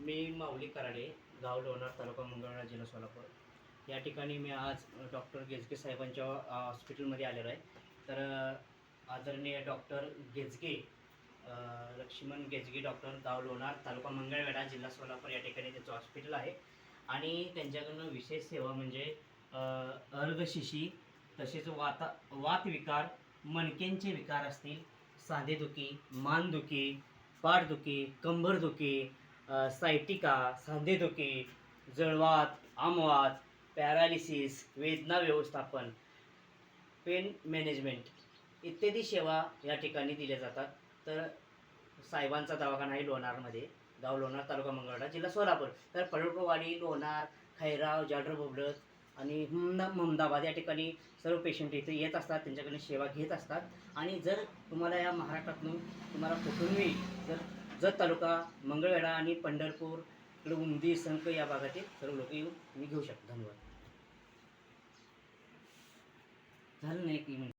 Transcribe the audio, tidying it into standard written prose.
मी माऊली कराडे, गाव लोणार, तालुका मंगळवेढा, जिल्हा सोलापूर. या ठिकाणी मी आज डॉक्टर गेजगे साहेबांच्या हॉस्पिटलमध्ये आलेलो आहे. तर आदरणीय डॉक्टर गेजगे, लक्ष्मण गेजगे डॉक्टर, गाव लोणार, तालुका मंगळवेढा, जिल्हा सोलापूर या ठिकाणी त्यांचं हॉस्पिटल आहे. आणि त्यांच्याकडून विशेष सेवा म्हणजे अर्धशिशी, तसेच वातविकार, मणक्यांचे विकार असतील, सांधेदुखी, मानदुखी, पाठदुखी, कंबरदुखी, सायटिका, सांधेदुखी, जळवात, आमवात, पॅरालिसिस, वेदना व्यवस्थापन, पेन मॅनेजमेंट इत्यादी सेवा या ठिकाणी दिल्या जातात. तर साहेबांचा दवाखाना आहे लोणारमध्ये, गाव लोणार, तालुका मंगळवेढा, जिल्हा सोलापूर. तर पडळकरवाडी, लोणार, खैराव, जाडर बोबलत आणि ममदाबाद या ठिकाणी सर्व पेशंट इथे येत असतात, त्यांच्याकडे सेवा घेत असतात. आणि जर तुम्हाला या महाराष्ट्रातून तुम्हाला कुठूनही जत तालुका, मंगळवेढा आणि पंढरपूर इकडे उमदी, संख या भागातील सर्व लोक येऊन तुम्ही घेऊ शकता. धन्यवाद. झालं नाही की